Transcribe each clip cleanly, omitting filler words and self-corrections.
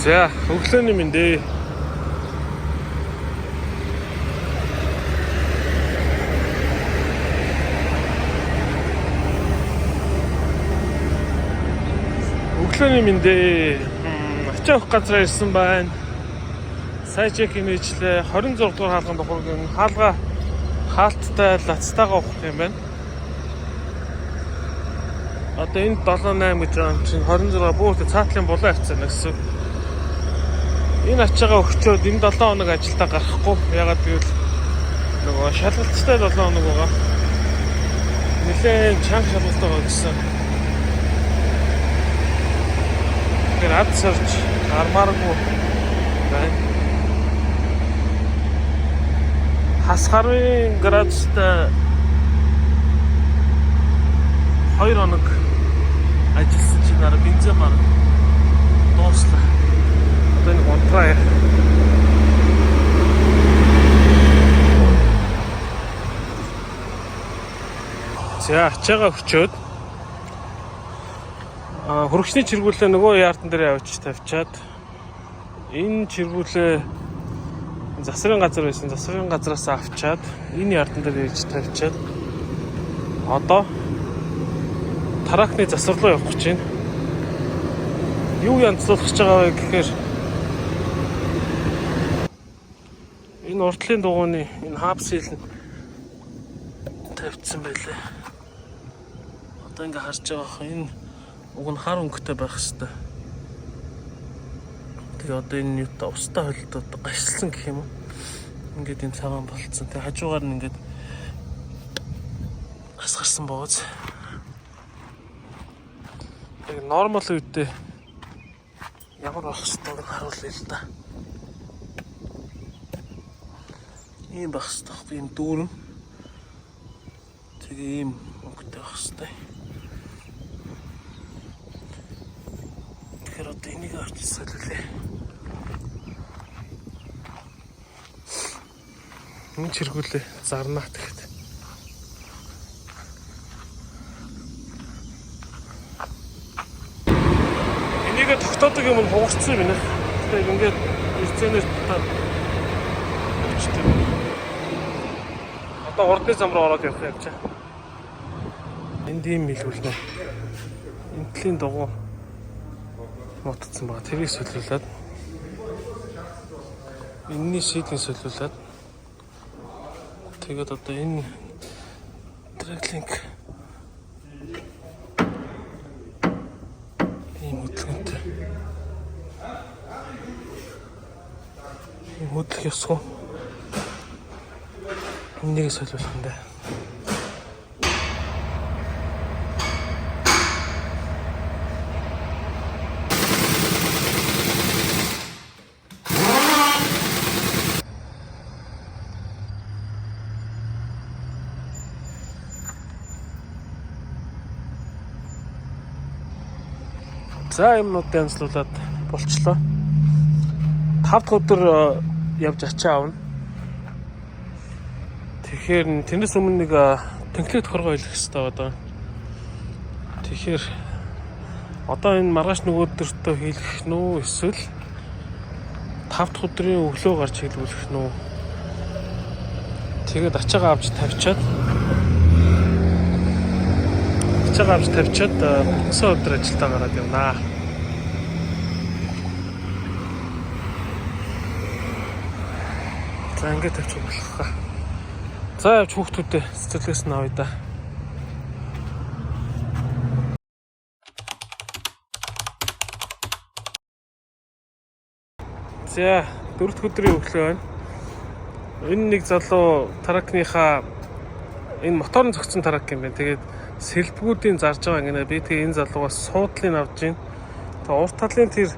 За өглөөний мэндэ. Өглөөний мэндэ. Очих газар ирсэн байна. Сая чек имэжлээ 26 дугаар хаалганд ухрын хаалга хаалттай лацтайгаа ухрах юм байна. Одоо энэ 78 гэж байгаа юм чинь 26 бүгд цаатлын булан авцсан гэсэн. Энэ ачаагаа өгчөөд энэ 7 хоног ажилдаа гарахгүй. Ягаад гэвэл нөгөө шалгалттай 7 хоног байгаа. Нилээн чанга шалгалттай байгаа гэсэн. Тэр ад сарж гармааргүй байна. Хасгарын градустай 2 хоног ажилласан чинь дараа бензин баг дууслаа. Одоо нэг унтраа. За ачаага өчөөд хөрөгчний чиргүүлээ нөгөө яартан дээр явж тавьчаад энэ чиргүүлээ засварын газар байсан засварын газраас авчаад энэ яартан дээр ирж тавьчаад одоо таракны засвар руу явах гэж байна. Юу янзлуулах гэж байгаа вэ гэхээр энэ уртлын дугууны энэ хабсил нь тавьчихсан байлээ. Одоо ингээ харж байгаа энэ уг нь хар өнгөтэй байх хэвээр. Тэгээ одоо энэ юутай устаа холдоод гашилсан гэх юм уу. Ингээд энэ цагаан болцсон. Тэгээ хажуугаар нь ингээд асгарсан бооз. Яг нормал үедээ ямар байх хэвээр харуулъя л да. Ийм байх хэвээр ийм дүүрэн. Тэгээ ийм өнгөтэй байх хэвээр. Тэгэхээр одоо энийг авчихсан лээ. Энэ чиргүүлээ зарнаа тэгэхэд. Энийг тогтоодог юм нь хугарцсан юм байна. Тэгэхээр ингээд эцэнээр тавьчихсан. Одоо урдны зам руу ороод явах юм чаа. Энд ийм мэлгүүлнэ. Энтлийн дугуй мотцсон байгаа. Тэрийг солиулаад энэний шийдгийг солиулаад тэгээд одоо энэ дрэглинг ийм хөдөлгөөнтэй ийм хөдөлгөх ёсгүй энийг солиулах юм даа. За юмнууд янзлуулаад болчлоо. 5 дахь өдөр явж ачаа авна. Тэгэхээр тэрнээс өмнө нэг тэнхлэг тохоргоо хэлэх хэрэгтэй одоо. Тэгэхээр одоо энэ маргааш нөгөөдөртөө хэлэх нүү эсвэл 5 дахь өдрийн өглөө гарч хэлүүлэх нүү. Тэгээд ачаагаа авч тавьчаад бүгдсэн өдөр ажилдаа гараад явнаа. За ингээд тавьчих болох хаа. За явж хүүхдүүдэд цэцэрлэгээс нь авъя да. За 4 дахь өдрийн өглөө байна. Энэ нэг залуу таракныхаа энэ моторын зөгцсөн тарак юм байна. Тэгээд сэлбгүүдийн зарж байгаа гинэ. Би тэгээ энэ залуугаас суудлыг авч гин. Тэгээ урт талын тэр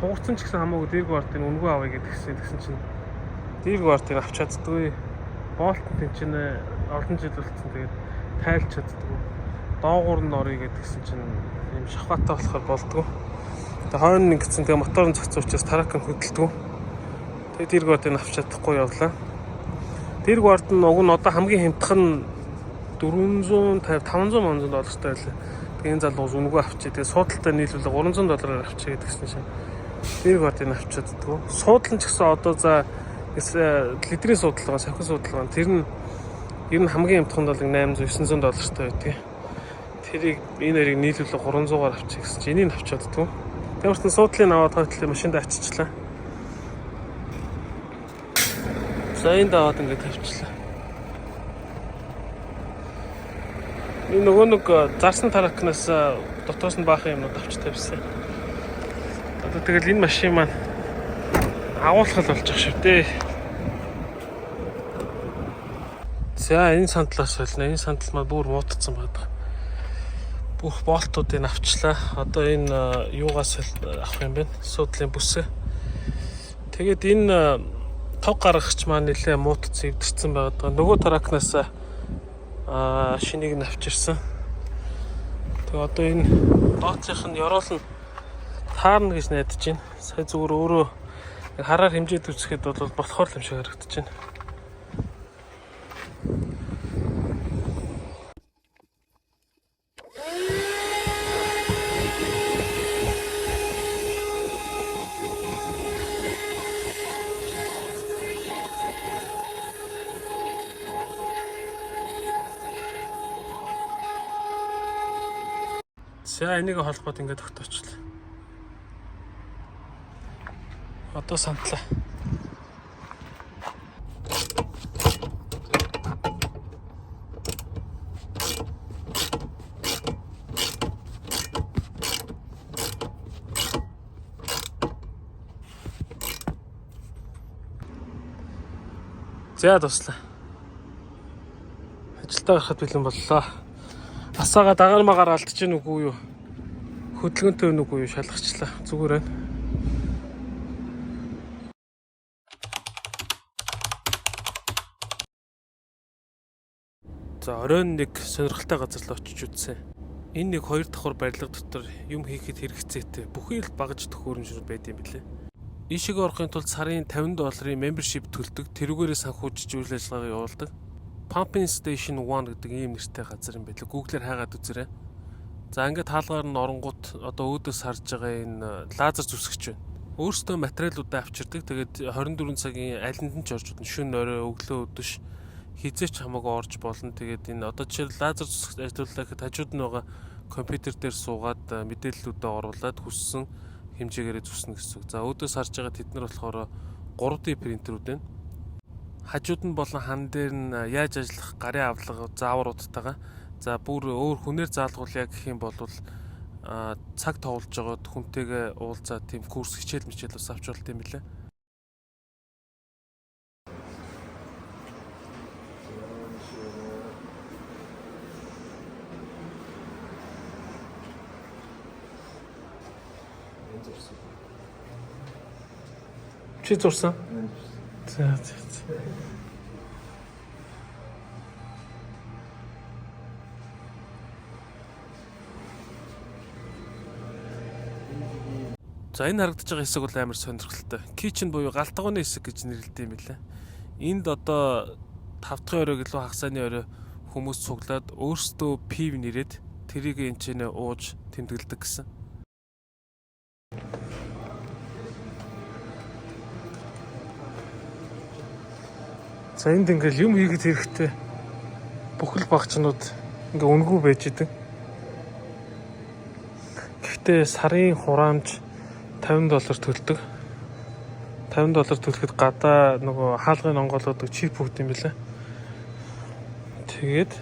хугарцсан ч гэсэн хамаагүй дээргүй бартыг өнгөө авъя гэдгсэн чинь дээргүй бартыг авч чаддгүй. Болт чинь олон жил болцсон. Тэгээд тайлж чаддгүй. Доогуур нь орё гэдгсэн чинь юм шахваатай болохоор болдгоо. Тэгээ хойно ингэсэн тэгээ моторын зогцсон учраас тарак нь хөдөлдгөө. Тэгээ дээргүй бартыг авч чадахгүй явлаа. Дээргүй барт нь уг нь одоо хамгийн хямдхан 450 500 доллартай байлаа. Тэгээ энэ залуу үнэгүй авчи. Тэгээ суудалтай нийлүүлээ $300 авчи гэдгсэн чинь. Дэрэг бод энэ авчиаддгүү. Суудлан ч гэсэн одоо за литрийн судалгаа, сахин судалгаа тэр нь ер нь хамгийн амтханд бол $800-900 таа байдаг. Тэрийг энэ хоёрыг нийлүүлээ 300-аар авчих гэсэн чинь энийг авчиаддгүү. Тэгмэрт суудлын аваад хойтлоо машинд ачичлаа. За энэ даваад ингээд тавьчлаа. Энэ нөгөө нэг зарсан таракнаас дотоос нь баахан юмнууд авч тавьсан. Одоо тэгэл энэ машин маань агуулгал болж байгаа шүү дээ. За энэ сандлаас солино. Энэ сандал маань бүр муутцсан байдаг. Бүх болтуудыг авчлаа. Одоо энэ юугаас авах юм бэ? Суудлын бүсээ. Тэгээд энэ тог гаргагч маань нэлээ муутцсан эвдэрсэн байгаа. Нөгөө таракнаас шинийг нь авчирсан. Тэгээ одоо энэ доотлынх нь ёроол нь таарна гэж найдаж байна. Сая зүгээр өөрөө хараар хэмжээд үзэхэд бол болохоор л юм шиг харагдаж байна. За энийг холбоод ингээд тогтоочлаа. Одоо сантлаа. За дуслаа. Ажилдаа гарахад бэлэн боллоо. Асаага дагармагаар алдаж гин үгүй юу? Хөдөлгөөнтэй нүггүй юу шалгачлаа. Зүгээр байна. За оройн нэг сонирхолтой газар л очиж үзсэн. Энэ нэг 2 давхар барилга дотор юм хийхэд хэрэгцээтэй бүхий л багаж төхөөрөмжнүүд байд юм билээ. Ийшээ орохын тулд сарын $50 membership төлдөг. Тэрүүгээрээ санхүүжиж үйл ажиллагаа явуулдаг. Pumping Station 1 гэдэг ийм нэртэй газар юм байлаа. Google-ээр хайгаад үзээрэй. За ингээд хаалгаар нь оронгууд одоо өөдөөс харж байгаа энэ лазер зүсгэж байна. Өөрөөсөө материалуудаа авчирдаг. Тэгээд 24 цагийн алинд нь ч орж болно. Шөнө орой өглөө өдөш хизээч хамаагүй орж болно. Тэгээд энэ одоо жишээл лазер зүсгэж ажиллуулахад хажууд нь байгаа компьютер дээр суугаад мэдээллүүдээ оруулаад хүссэн хэмжээгээр зүснэ гэсэн үг. За өөдөөс харж байгаа тэд нар болохоор 3D принтерүүд байна. Хажууд нь болон хан дээр нь яаж ажиллах гарын авлага заавруудтайгаа. За бүр өөр хүнээр заалгуулъя гэх юм бол цаг тоглож байгаад хүнтэйгээ уулзаа тийм курс хичээл бас авч болт юм билээ. Чи зурсан? За. За энэ харагдаж байгаа хэсэг бол амар сонирхолтой. Kitchen буюу галтгооны хэсэг гэж нэрлэдэг юм билээ. Энд одоо 5 дахь орой гэлөө хагасааны орой хүмүүс цуглаад өөрсдөө пив нэрээд тэрийг энэ ч нэ ууж тэмдэглэдэг гэсэн. За энд ингээл юм хийгээд хэрэгтэй бүхэл багчнууд ингээ үнгүй байж идэг. Гэхдээ сарын хураамж $50 төлдөг. $50 төлөхөд гадаа нөгөө хаалгын онгоолоодог чип бүгд юм билээ. Тэгээд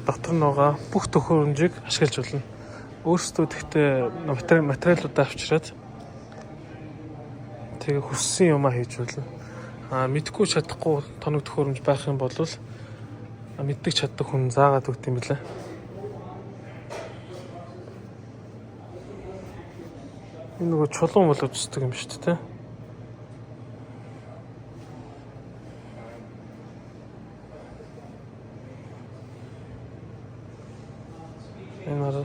дотор байгаа бүх төхөөрөмжийг ашиглаж болно. Өөрсдөө тэгтээ материалуудаа авчираад тэгээ хүссэн юмаа хийж болно. Мэдгүй чадахгүй тоног төхөөрөмж байх юм бол мэддэг чаддаг хүн заагаад өгд юм билээ. Энэ нөгөө чулуун болоод үздэг юм шүү дээ. Энэ арга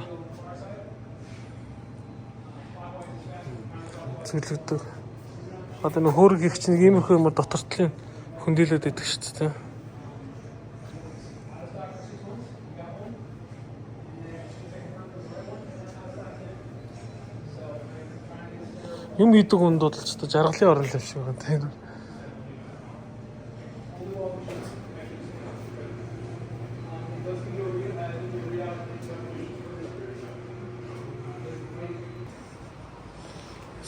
зөвлөгдөг. Одоо нэг хөөрг их чинь иймэрхүү юм дотортлын хөндөлөөд идэг шүү дээ. Юм хийдэг хүнд бол ч одоо жаргалын орон л юм шиг байна тийм.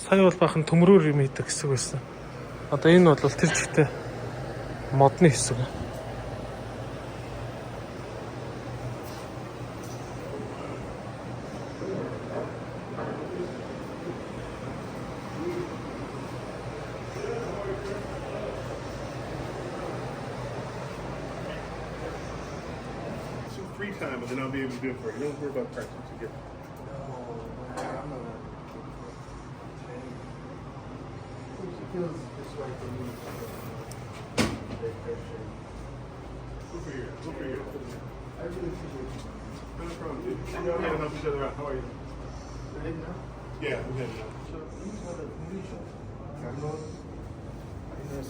Сая бол бахан төмрөөр юм хийдэг хэсэг байсан. Одоо энэ бол тэр чигтээ модны хэсэг. Free time, but then I'll be able to do it for you. Don't worry about practice again. Feels just right for me. Over here. I really appreciate it. No problem, dude. We all here to help each other out. How are you? Right now, Yeah, I'm good. so these are the condition.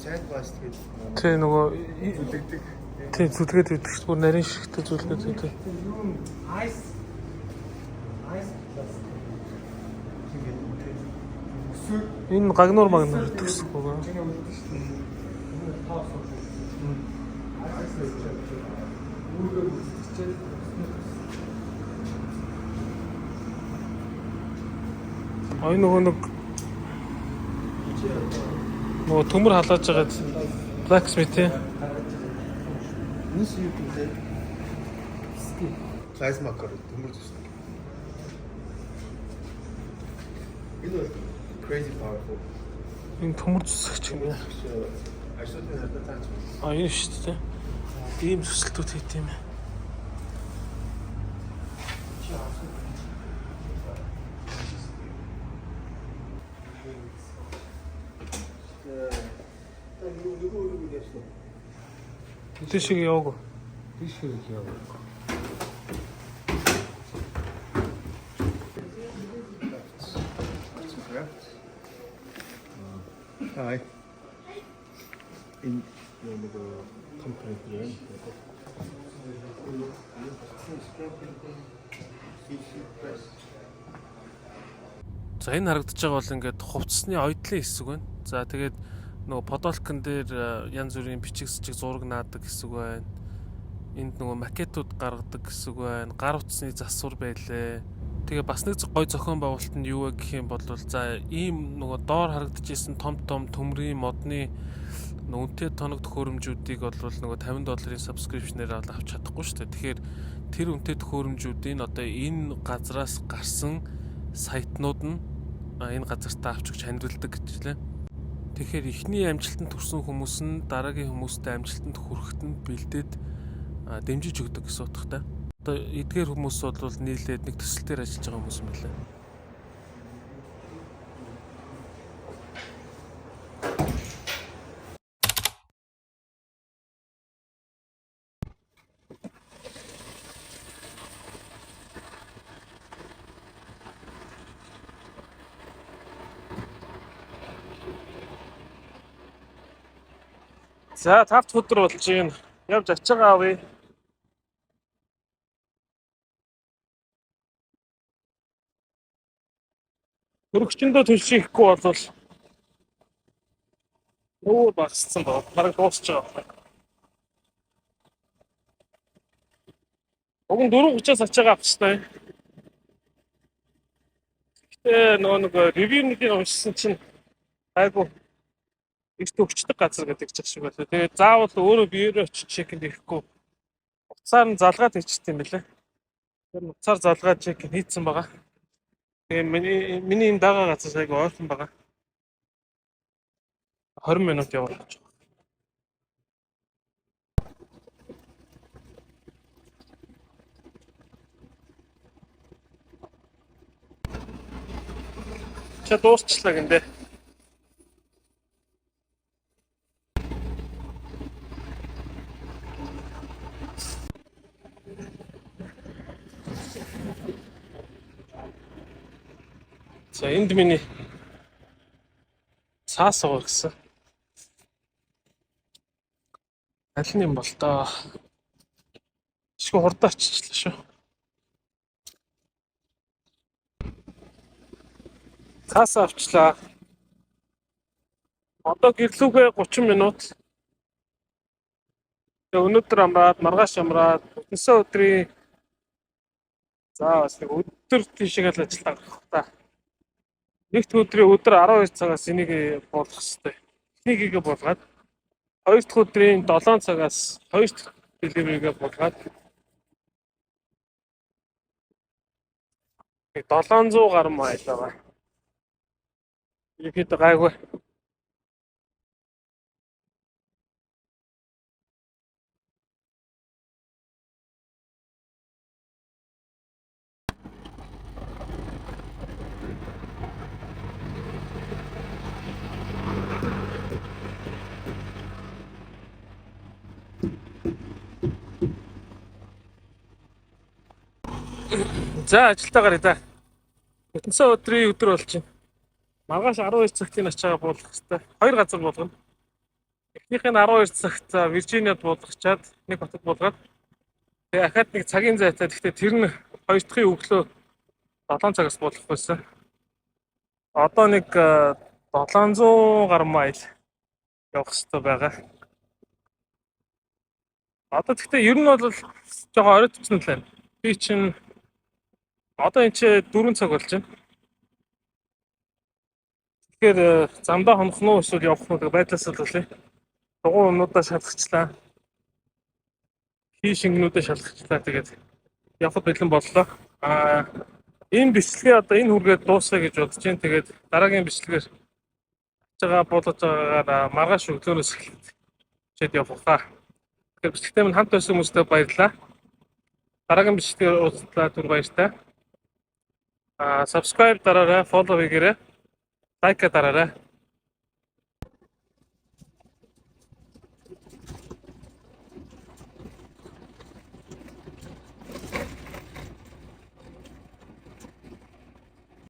Sandblast hit. Тэ нөгөө Dictic. тий зүлгээд идэх ч бүр нарийн шигтэй зүлгээд идэх. Ice. Энэ гагнуур магнуур идэх гэсэн үг байна. Ой нөгөө төмөр халааж байгаа blacksmith тий. This you can take. Plasma cutter. Tumor just. You know, crazy powerful. Энэ төмөр зүсгч юм яа. So I showed you that time. А энэ шүү дээ. Ийм зүсэлтүүд хийх юм. Тийшээ яваагүй. Тийшээ яваа. Hi. In the company here. За энэ харагдаж байгаа бол ингээд хувцсны ойдлын хэсэг байна. За тэгээд нөгөө подолкон дээр янз бүрийн бичиг счиг зураг наадаг хэсэг байна. Энд нөгөө макетууд гаргадаг хэсэг байна. Гар утасны засвар байлээ. Тэгээ бас нэг гой зохион байгуулалт нь юу вэ гэх юм бол за ийм нөгөө доор харагдаж исэн том төмрийн модны үнэтэй тоног төхөөрөмжүүдийг бол нөгөө $50 subscription-ээр авч чадахгүй шүү дээ. Тэгэхээр тэр үнэтэй төхөөрөмжүүдийн одоо энэ газраас гарсан сайтнууд нь энэ газартаа авч өгч ханиулдаг гэжлээ. Тэгэхээр эхний амжилтанд хүрсэн хүмүүс нь дараагийн хүмүүстэй амжилтанд хүрэхэд нь бэлдээд дэмжиж өгдөг гэсэн утгатай. Одоо эдгээр хүмүүс бол нийлээд нэг төсөл дээр ажиллаж байгаа хүмүүс юм байна. За 5 дахь өдөр болж байна. Явж ачаагаа авъя. Хөрөгчөндөө төлшихгүй бол өө багссан байна. Бараг дуусч байгаа. Уг нь 4:30-аас ачаагаа авчихсан. Гэтэ нөгөө ревюнуудыг уншсан чинь айгу их төгчдөг газар гэдэг ч шиг байна. Тэгээд заавал өөрөө биеэрээ очиж чекэнд ирэхгүй. Уцаар нь залгаад хийчихсэн юм билээ. Тэр уцаар залгаад чек хийцэн байгаа. Тэгээ миний энэ дагаа газар айгу ойрхон байгаа. 20 минут явах гэж байна. Ча дуусчлаа гэнэ. За энд миний цаас суур гэсэн. Аль нь юм бол тоо. Шгүй хурдан очичлаа шүү. Цаас авчлаа. Одоо гэрлүүгээ 30 минут. Тэгээ өнөөдөр амраад, маргааш амраад, өдөрсөн өдрийн за бас нэг өдөр тийшээ л ажилдаа гарах та. Нэгд өдрийн өдөр 12 цагаас энийг буулгах хэрэгтэй. Эхнийгээ буулгаад, хоёр дахь өдрийн 7 цагаас хоёр дахь delivery-гээ буулгаад 700 гаруй майл байгаа. Ихэд гайгүй. За ажилдаа гаръя да. Өдөрсөн өдрийн өдөр болж байна. Маргааш 12 цагт энэ ачаага буулгах хэрэгтэй. Хоёр газар буулгана. Эхнийх нь 12 цагт Виржиниад буулгачаад нэг хотод буулгаад тэгээ ахаад нэг цагийн зайтай. Гэхдээ тэр нь хоёр дахьын өглөө 7 цагаас буулгах байсан. Одоо нэг 700 гаруй майл явах хэрэгтэй байгаа. Одоо гэхдээ ер нь бол жоохон оройтчихсан л байна. Би чинь одоо энэ чи 4 цаг болж байна. Тэгэхээр замдаа хонох нь эсвэл явах нь байдлаас л үлээ. Дугуй өмнөдөө шалгачлаа. Хий шингэнүүдээ шалгачлаа. Тэгээд явхад бэлэн боллоо. Энэ бичлэгээ одоо энэ хүргээд дуусгая гэж бодож байна. Тэгээд дараагийн бичлэгээр байгаа буулгаж байгаагаар маргааш өглөөнөөс эхлээд чид явахаа. Тэгэхээр бичлэгтэй минь хамт байсан хүмүүстээ баярлалаа. Дараагийн бичлэгээр уулзлаа түр баяртай. Subscribe дараарай, follow хийгээрэй. Лайк дараарай.